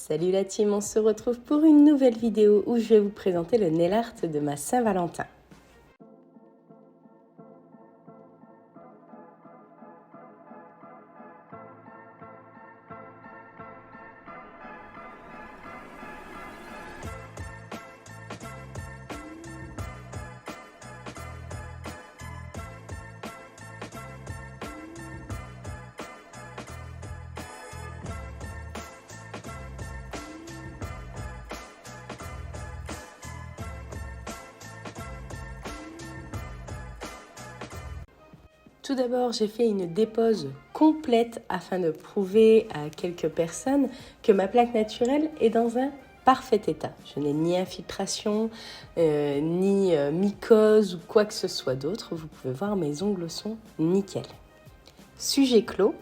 Salut la team, on se retrouve pour une nouvelle vidéo où je vais vous présenter le nail art de ma Saint-Valentin. Tout d'abord, j'ai fait une dépose complète afin de prouver à quelques personnes que ma plaque naturelle est dans un parfait état. Je n'ai ni infiltration, ni mycose ou quoi que ce soit d'autre. Vous pouvez voir, mes ongles sont nickel. Sujet clos,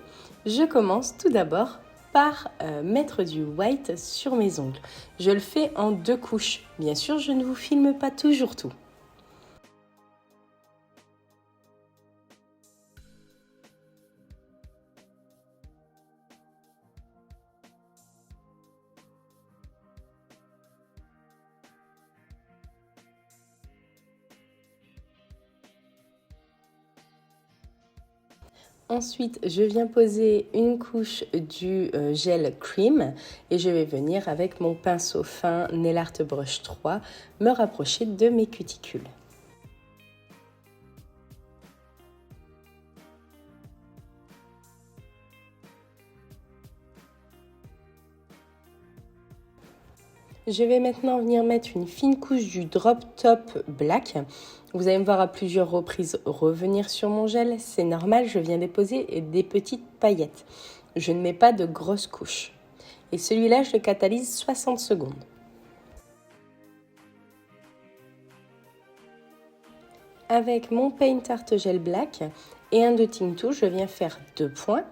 je commence tout d'abord par mettre du white sur mes ongles. Je le fais en 2 couches. Bien sûr, je ne vous filme pas toujours tout. Ensuite, je viens poser une couche du gel cream et je vais venir avec mon pinceau fin Nail Art Brush 3 me rapprocher de mes cuticules. Je vais maintenant venir mettre une fine couche du Drop Top Black. Vous allez me voir à plusieurs reprises revenir sur mon gel. C'est normal, je viens déposer des petites paillettes. Je ne mets pas de grosses couches. Et celui-là, je le catalyse 60 secondes. Avec mon Paint Art Gel Black et un dotting tool, je viens faire 2 points.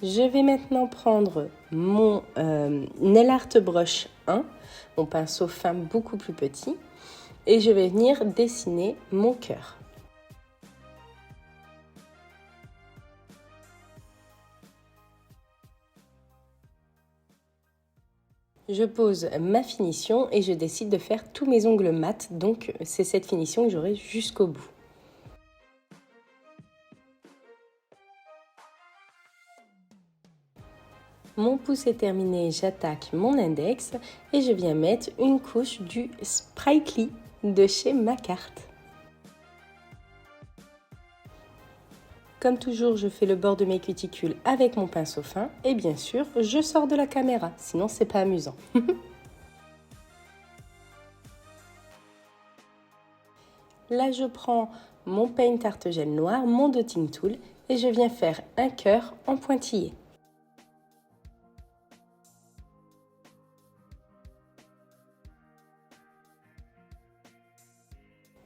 Je vais maintenant prendre mon Nail Art Brush 1, mon pinceau fin beaucoup plus petit, et je vais venir dessiner mon cœur. Je pose ma finition et je décide de faire tous mes ongles mat, donc c'est cette finition que j'aurai jusqu'au bout. Mon pouce est terminé, j'attaque mon index et je viens mettre une couche du Sprightly de chez Macarte. Comme toujours, je fais le bord de mes cuticules avec mon pinceau fin et bien sûr, je sors de la caméra, sinon c'est pas amusant. Là, je prends mon Paint Art Gel noir, mon dotting tool et je viens faire un cœur en pointillé.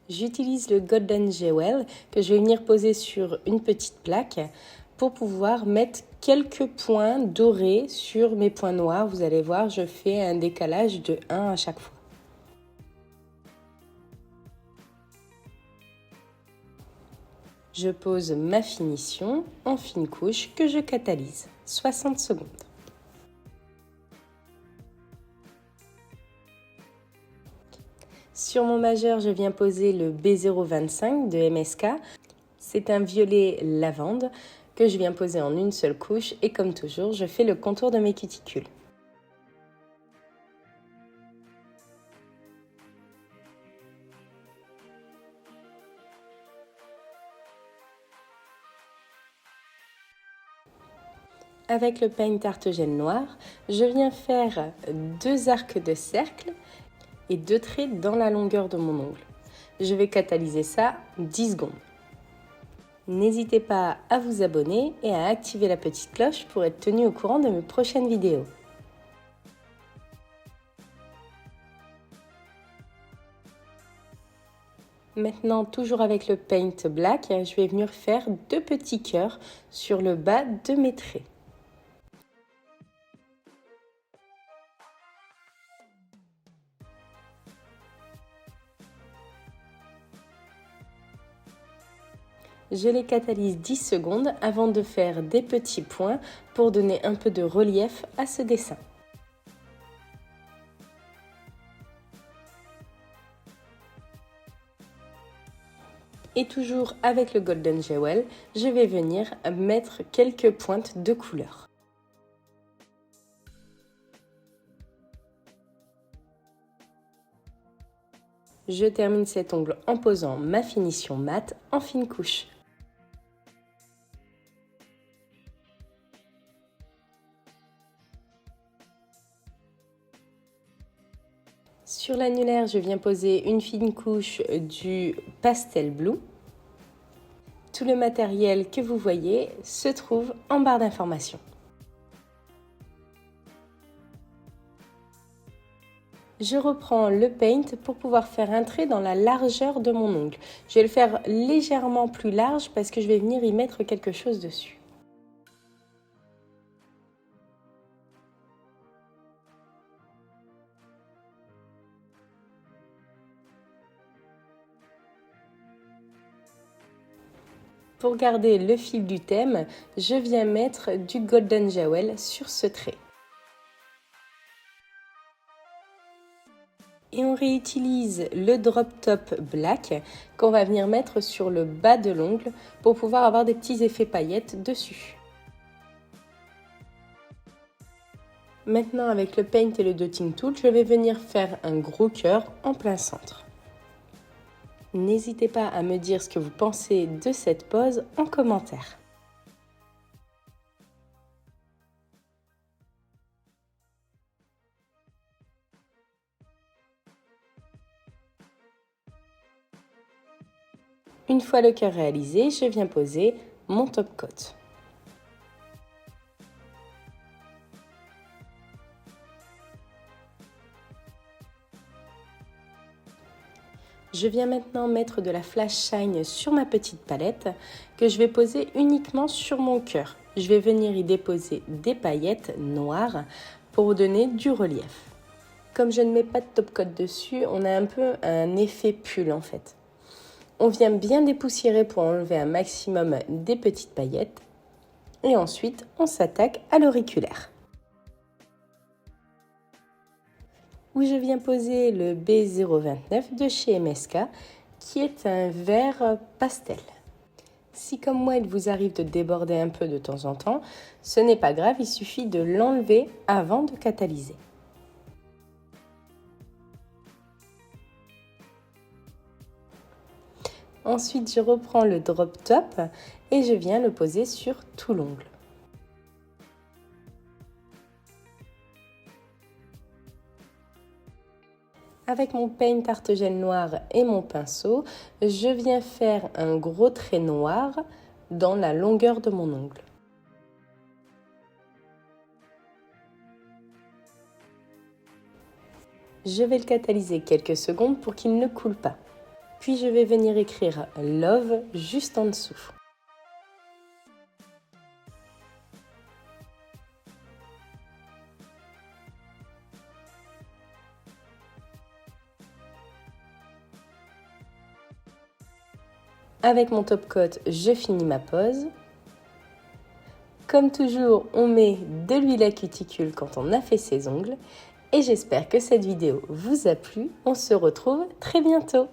J'utilise le Golden Jewel que je vais venir poser sur une petite plaque pour pouvoir mettre quelques points dorés sur mes points noirs. Vous allez voir, je fais un décalage de 1 à chaque fois. Je pose ma finition en fine couche que je catalyse 60 secondes. Sur mon majeur, je viens poser le B025 de MSK. C'est un violet lavande que je viens poser en une seule couche et comme toujours, je fais le contour de mes cuticules. Avec le Paint Art Gel noir, je viens faire 2 arcs de cercle et 2 traits dans la longueur de mon ongle. Je vais catalyser ça 10 secondes. N'hésitez pas à vous abonner et à activer la petite cloche pour être tenu au courant de mes prochaines vidéos. Maintenant, toujours avec le Paint Black, je vais venir faire 2 petits cœurs sur le bas de mes traits. Je les catalyse 10 secondes avant de faire des petits points pour donner un peu de relief à ce dessin. Et toujours avec le Golden Jewel, je vais venir mettre quelques pointes de couleur. Je termine cet ongle en posant ma finition mat en fine couche. Sur l'annulaire, je viens poser une fine couche du Pastel Blue. Tout le matériel que vous voyez se trouve en barre d'informations. Je reprends le paint pour pouvoir faire un trait dans la largeur de mon ongle. Je vais le faire légèrement plus large parce que je vais venir y mettre quelque chose dessus. Pour garder le fil du thème, je viens mettre du Golden Jewel sur ce trait. Et on réutilise le drop top black qu'on va venir mettre sur le bas de l'ongle pour pouvoir avoir des petits effets paillettes dessus. Maintenant avec le paint et le dotting tool, je vais venir faire un gros cœur en plein centre. N'hésitez pas à me dire ce que vous pensez de cette pose en commentaire. Une fois le cœur réalisé, je viens poser mon top coat. Je viens maintenant mettre de la flash shine sur ma petite palette que je vais poser uniquement sur mon cœur. Je vais venir y déposer des paillettes noires pour donner du relief. Comme je ne mets pas de top coat dessus, on a un peu un effet pull en fait. On vient bien dépoussiérer pour enlever un maximum des petites paillettes. Et ensuite, on s'attaque à l'auriculaire, où je viens poser le B029 de chez MSK, qui est un vert pastel. Si comme moi, il vous arrive de déborder un peu de temps en temps, ce n'est pas grave, il suffit de l'enlever avant de catalyser. Ensuite, je reprends le drop top et je viens le poser sur tout l'ongle. Avec mon paint art gel noir et mon pinceau, je viens faire un gros trait noir dans la longueur de mon ongle. Je vais le catalyser quelques secondes pour qu'il ne coule pas. Puis je vais venir écrire Love juste en dessous. Avec mon top coat, je finis ma pose. Comme toujours, on met de l'huile à cuticule quand on a fait ses ongles. Et j'espère que cette vidéo vous a plu. On se retrouve très bientôt.